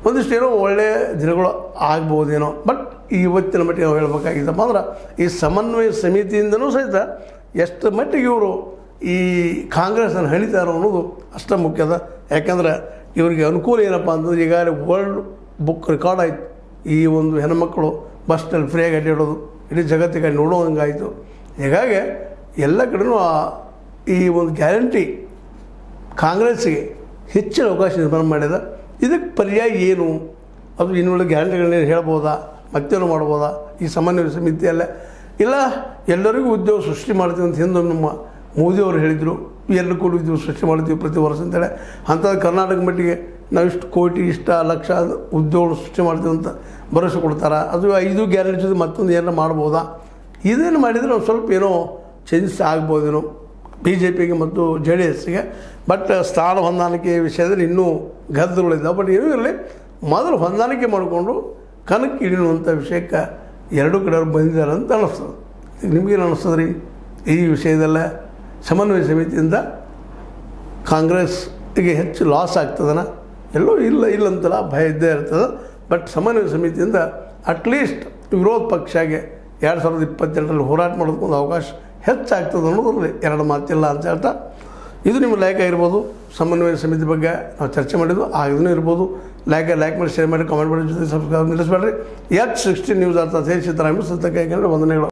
ಒಂದಿಷ್ಟು ಏನೋ ಒಳ್ಳೆಯ ದಿನಗಳು ಆಗ್ಬೋದೇನೋ. ಬಟ್ ಇವತ್ತಿನ ಮಟ್ಟಿಗೆ ನಾವು ಹೇಳ್ಬೇಕಾಗಿದ್ದಪ್ಪ ಅಂದ್ರೆ ಈ ಸಮನ್ವಯ ಸಮಿತಿಯಿಂದನೂ ಸಹಿತ ಎಷ್ಟು ಮಟ್ಟಿಗೆ ಇವರು ಈ ಕಾಂಗ್ರೆಸ್ಸನ್ನು ಹಣಿತಾರೋ ಅನ್ನೋದು ಅಷ್ಟೇ ಮುಖ್ಯದ. ಯಾಕಂದ್ರೆ ಇವರಿಗೆ ಅನುಕೂಲ ಏನಪ್ಪ ಅಂತಂದ್ರೆ ಈಗಾಗಲೇ ವರ್ಲ್ಡ್ ಬುಕ್ ರೆಕಾರ್ಡ್ ಆಯಿತು. ಈ ಒಂದು ಹೆಣ್ಮಕ್ಕಳು ಬಸ್ನಲ್ಲಿ ಫ್ರೀಯಾಗಿ ಅಡ್ಡಾಡೋದು ಇಡೀ ಜಗತ್ತಿಗೆ ನೋಡೋದಂಗಾಯಿತು. ಹೀಗಾಗಿ ಎಲ್ಲ ಕಡೆಯೂ ಈ ಒಂದು ಗ್ಯಾರಂಟಿ ಕಾಂಗ್ರೆಸ್ಸಿಗೆ ಹೆಚ್ಚಿನ ಅವಕಾಶ ನಿರ್ಮಾಣ ಮಾಡಿದ. ಇದಕ್ಕೆ ಪರ್ಯಾಯ ಏನು, ಅದು ಇನ್ನುಳಿದ ಗ್ಯಾರಂಟಿಗಳನ್ನೇನು ಹೇಳ್ಬೋದಾ, ಮತ್ತೇನು ಮಾಡ್ಬೋದಾ ಈ ಸಮನ್ವಯ ಸಮಿತಿಯಲ್ಲೇ, ಇಲ್ಲ ಎಲ್ಲರಿಗೂ ಉದ್ಯೋಗ ಸೃಷ್ಟಿ ಮಾಡ್ತೀವಿ ಅಂತ ಹಿಂದೆ ನಮ್ಮ ಮೋದಿಯವರು ಹೇಳಿದರು, ಎಲ್ಲರೂ ಕೂಡ ಉದ್ಯೋಗ ಸೃಷ್ಟಿ ಮಾಡ್ತೀವಿ ಪ್ರತಿ ವರ್ಷ ಅಂತೇಳಿ. ಅಂಥದ್ದು ಕರ್ನಾಟಕ ಮಟ್ಟಿಗೆ ನಾವು ಇಷ್ಟು ಕೋಟಿ ಇಷ್ಟ ಲಕ್ಷ ಉದ್ಯೋಗ ಸೃಷ್ಟಿ ಮಾಡ್ತೀವಿ ಅಂತ ಭರವಸೆ ಕೊಡ್ತಾರೆ. ಅದು 5 ಗ್ಯಾರಂಟಿ ಜೊತೆ ಮತ್ತೊಂದು ಏನೋ ಮಾಡ್ಬೋದಾ, ಇದೇನು ಮಾಡಿದರೆ ನಾವು ಸ್ವಲ್ಪ ಏನೋ ಚೇಂಜಸ್ ಆಗ್ಬೋದೇನೋ BJPಗೆ ಮತ್ತು JDSಗೆ. ಬಟ್ ಸ್ಥಾನ ಹೊಂದಾಣಿಕೆ ವಿಷಯದಲ್ಲಿ ಇನ್ನೂ ಗದ್ದಲಗಳಿದ್ದಾವೆ. ಬಟ್ ಏನೂ ಇರಲಿ, ಮೊದಲು ಹೊಂದಾಣಿಕೆ ಮಾಡಿಕೊಂಡು ಕಣಕ್ಕೆ ಇಳಿಯುವಂಥ ವಿಷಯಕ್ಕೆ ಎರಡೂ ಕಡೆಯವರು ಬಂದಿದ್ದಾರೆ ಅಂತ ಅನ್ನಿಸ್ತದೆ. ನಿಮಗೇನು ಅನ್ನಿಸ್ತದೆ ರೀ ಈ ವಿಷಯದಲ್ಲ? ಸಮನ್ವಯ ಸಮಿತಿಯಿಂದ ಕಾಂಗ್ರೆಸ್ಗೆ ಹೆಚ್ಚು ಲಾಸ್ ಆಗ್ತದನ? ಎಲ್ಲೋ ಇಲ್ಲಂತಲ್ಲ, ಭಯ ಇದ್ದೇ ಇರ್ತದೆ. ಬಟ್ ಸಮನ್ವಯ ಸಮಿತಿಯಿಂದ ಅಟ್ಲೀಸ್ಟ್ ವಿರೋಧ ಪಕ್ಷಗೆ 2022ರಲ್ಲಿ ಹೋರಾಟ ಮಾಡೋದಕ್ಕೊಂದು ಅವಕಾಶ ಹೆಚ್ಚಾಗ್ತದೆ ಅನ್ನೋದ್ರಲ್ಲಿ ಎರಡು ಮಾತಿಲ್ಲ ಅಂತ ಹೇಳ್ತಾ, ಇದು ನಿಮ್ಮ ಲೈಕ್ ಆಗಿರ್ಬೋದು. ಸಮನ್ವಯ ಸಮಿತಿ ಬಗ್ಗೆ ನಾವು ಚರ್ಚೆ ಮಾಡಿದ್ದು ಆಗಿದೂ ಇರ್ಬೋದು. ಲೈಕ್ ಮಾಡಿ, ಶೇರ್ ಮಾಡಿ, ಕಾಮೆಂಟ್ ಮಾಡಿ, ಜೊತೆ ಸಬ್ಸ್ಕ್ರೈಬ್ ನಿಲ್ಲಿಸಬೇಡ್ರಿ. H16 ನ್ಯೂಸ್ ಅರ್ಥ ಸಿದ್ದರಾಮಯ್ಯ ಸತ್ಯ ಕೈಗೊಂಡು ವಂದನೆಗಳು.